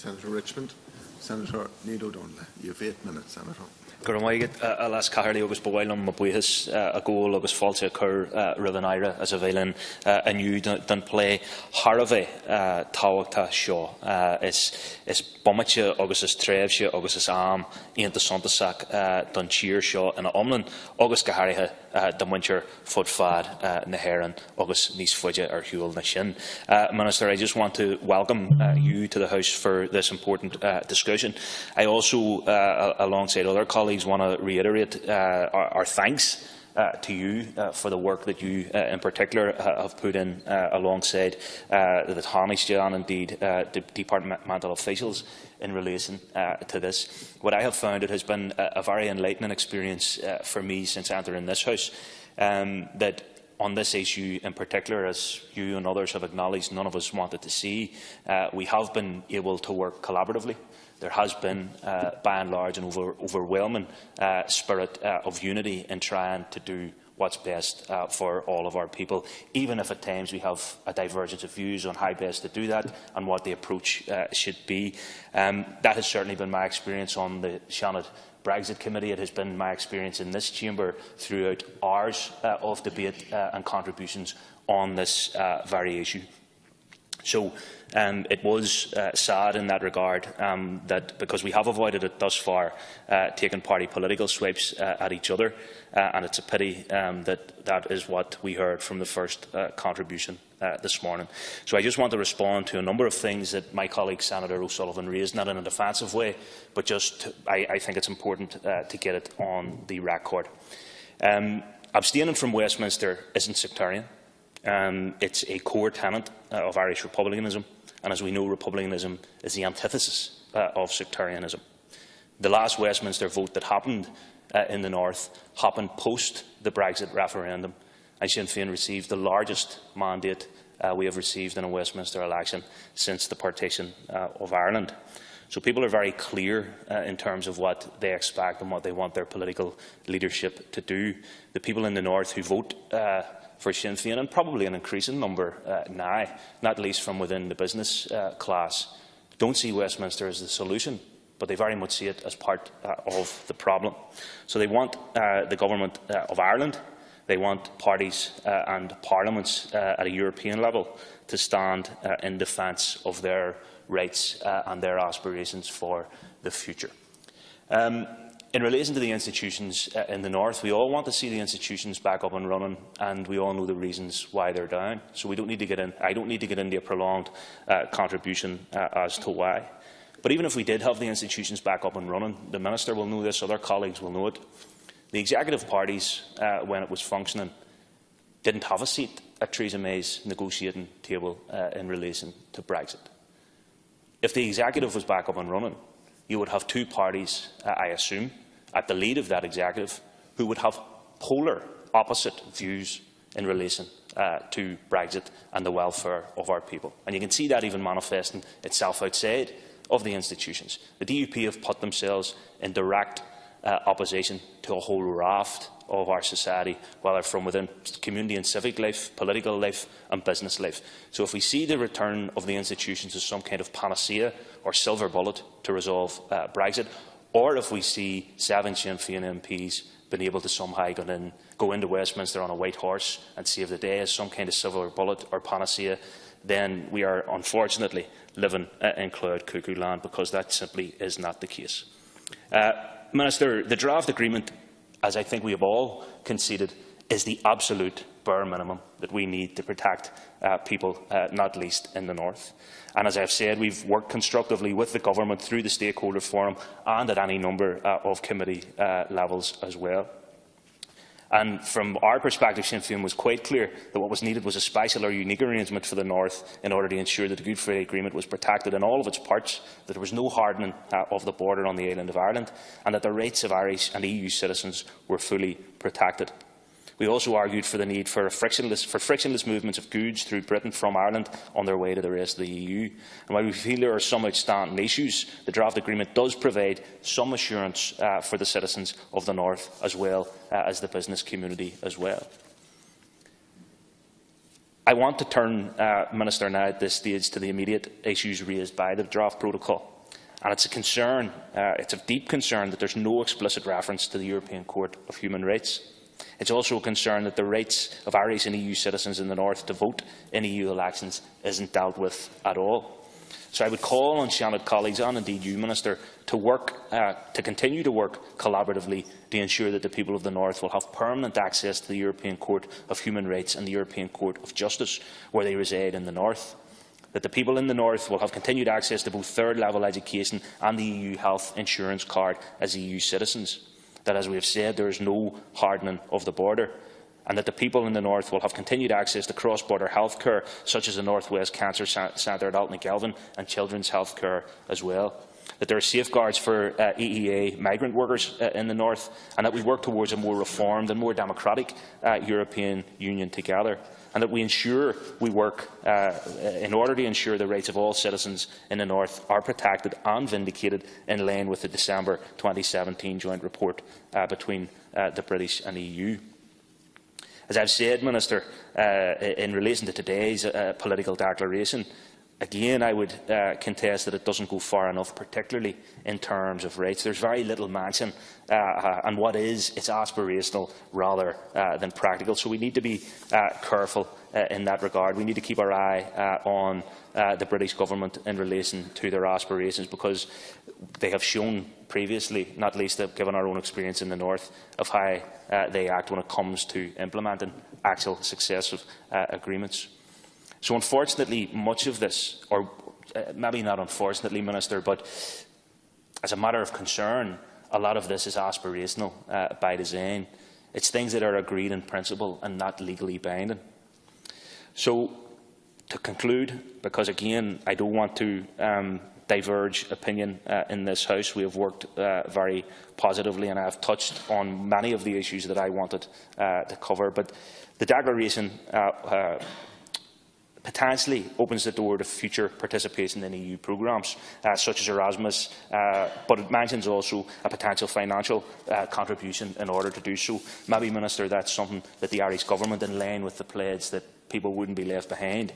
Senator Richmond. Senator Niall Donnghaile. You have 8 minutes, Senator. Gurmaigad alas Caherly agus Boylan Mabuhis a goal agus falte occur Rivenaira as a villain and you don't play Harave Tawagta Shaw is Bomacha agus is Trevsha agus is Am Ian the Sontasak Dun Cheer Shaw and Omlin August Gahariha the Winter Foot Fad Naheran August Nice Fudja or Huel Nashin. Minister, I just want to welcome you to the House for this important discussion. I also, alongside other colleagues, want to reiterate our thanks to you for the work that you in particular have put in alongside the Taoiseach and indeed the departmental officials in relation to this. What I have found, it has been a very enlightening experience for me since entering this House, that on this issue in particular, as you and others have acknowledged, none of us wanted to see, we have been able to work collaboratively. There has been, by and large, an overwhelming spirit of unity in trying to do what's best for all of our people, even if at times we have a divergence of views on how best to do that and what the approach should be. That has certainly been my experience on the Seanad Brexit Committee. It has been my experience in this chamber throughout hours of debate and contributions on this very issue. So it was sad in that regard that because we have avoided it thus far, taking party political swipes at each other, and it's a pity that that is what we heard from the first contribution this morning. So I just want to respond to a number of things that my colleague Senator O'Sullivan raised, not in a defensive way, but just I think it's important to get it on the record. Abstaining from Westminster isn't sectarian. It's a core tenet of Irish republicanism, and as we know, republicanism is the antithesis of sectarianism. The last Westminster vote that happened in the North happened post the Brexit referendum, and Sinn Féin received the largest mandate we have received in a Westminster election since the partition of Ireland. So people are very clear in terms of what they expect and what they want their political leadership to do. The people in the North who vote for Sinn Féin, and probably an increasing number now, not least from within the business class, don't see Westminster as the solution, but they very much see it as part of the problem. So they want the Government of Ireland, they want parties and parliaments at a European level to stand in defence of their rights and their aspirations for the future. In relation to the institutions in the North, we all want to see the institutions back up and running, and we all know the reasons why they're down. So we don't need to get in. I don't need to get into a prolonged contribution as to why. But even if we did have the institutions back up and running, the Minister will know this, other colleagues will know it. The executive parties, when it was functioning, didn't have a seat at Theresa May's negotiating table in relation to Brexit. If the executive was back up and running, you would have two parties, I assume, at the lead of that executive, who would have polar opposite views in relation to Brexit and the welfare of our people. And you can see that even manifesting itself outside of the institutions. The DUP have put themselves in direct opposition to a whole raft of our society, whether from within community and civic life, political life and business life. So if we see the return of the institutions as some kind of panacea or silver bullet to resolve Brexit, or if we see 7 Sinn Féin MPs being able to somehow go into Westminster on a white horse and save the day as some kind of silver bullet or panacea, then we are unfortunately living in cloud cuckoo land, because that simply is not the case. Minister, the draft agreement, as I think we have all conceded, is the absolute bare minimum that we need to protect people, not least in the North. And as I have said, we have worked constructively with the Government through the Stakeholder Forum and at any number of committee levels as well. And from our perspective, Sinn Féin was quite clear that what was needed was a special or unique arrangement for the North in order to ensure that the Good Friday Agreement was protected in all of its parts, that there was no hardening of the border on the island of Ireland, and that the rights of Irish and EU citizens were fully protected. We also argued for the need for frictionless movements of goods through Britain from Ireland on their way to the rest of the EU. And while we feel there are some outstanding issues, the draft agreement does provide some assurance for the citizens of the North, as well as the business community as well. I want to turn, Minister, now at this stage to the immediate issues raised by the draft protocol. And it's a concern, it's of deep concern that there is no explicit reference to the European Court of Human Rights. It is also a concern that the rights of Irish and EU citizens in the North to vote in EU elections is not dealt with at all. So I would call on Seanad colleagues, and indeed you, Minister, to continue to work collaboratively to ensure that the people of the North will have permanent access to the European Court of Human Rights and the European Court of Justice where they reside in the North. That the people in the North will have continued access to both third-level education and the EU health insurance card as EU citizens. That, as we have said, there is no hardening of the border. And that the people in the North will have continued access to cross-border health care, such as the North West Cancer Centre at Altnagelvin and children's health care as well. That there are safeguards for EEA migrant workers in the North, and that we work towards a more reformed and more democratic European Union together. And that we ensure we work in order to ensure the rights of all citizens in the North are protected and vindicated in line with the December 2017 joint report between the British and the EU. As I have said, Minister, in relation to today's political declaration, again I would contest that it does not go far enough, particularly in terms of rights. There is very little mention, and what is, it's aspirational rather than practical. So we need to be careful in that regard. We need to keep our eye on the British Government in relation to their aspirations, because they have shown previously, not least given our own experience in the North, of how they act when it comes to implementing actual successive agreements. So unfortunately, much of this, or maybe not unfortunately, Minister, but as a matter of concern, a lot of this is aspirational by design. It's things that are agreed in principle and not legally binding. So, to conclude, because again, I don't want to diverge opinion in this House, we have worked very positively, and I have touched on many of the issues that I wanted to cover. But the declaration potentially opens the door to future participation in EU programmes, such as Erasmus, but it mentions also a potential financial contribution in order to do so. Maybe, Minister, that's something that the Irish Government, in line with the pledge that people wouldn't be left behind,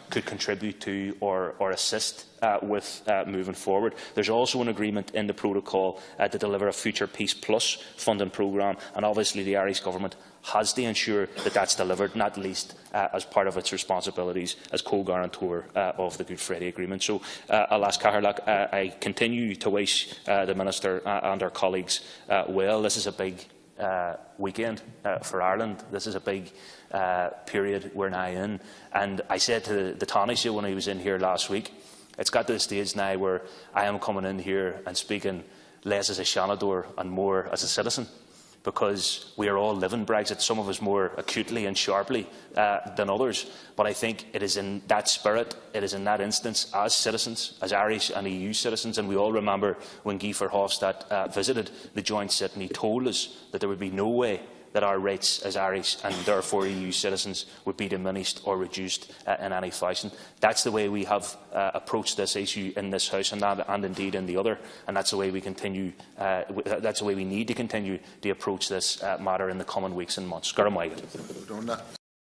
could contribute to or assist with moving forward. There is also an agreement in the protocol to deliver a future Peace Plus funding programme, and obviously the Irish Government has to ensure that that is delivered, not least as part of its responsibilities as co-guarantor of the Good Friday Agreement. So, Alas Caherlach, I continue to wish the Minister and our colleagues well. This is a big weekend for Ireland. This is a big period we're now in. And I said to the Taoiseach when he was in here last week, it's got to the stage now where I am coming in here and speaking less as a Seanador and more as a citizen, because we are all living Brexit, some of us more acutely and sharply than others. But I think it is in that spirit, it is in that instance, as citizens, as Irish and EU citizens, and we all remember when Guy Verhofstadt visited the joint sit, and he told us that there would be no way that our rights as Irish and therefore EU citizens would be diminished or reduced in any fashion. That's the way we have approached this issue in this House, and indeed in the other, and that's the way we continue. That's the way we need to continue to approach this matter in the coming weeks and months.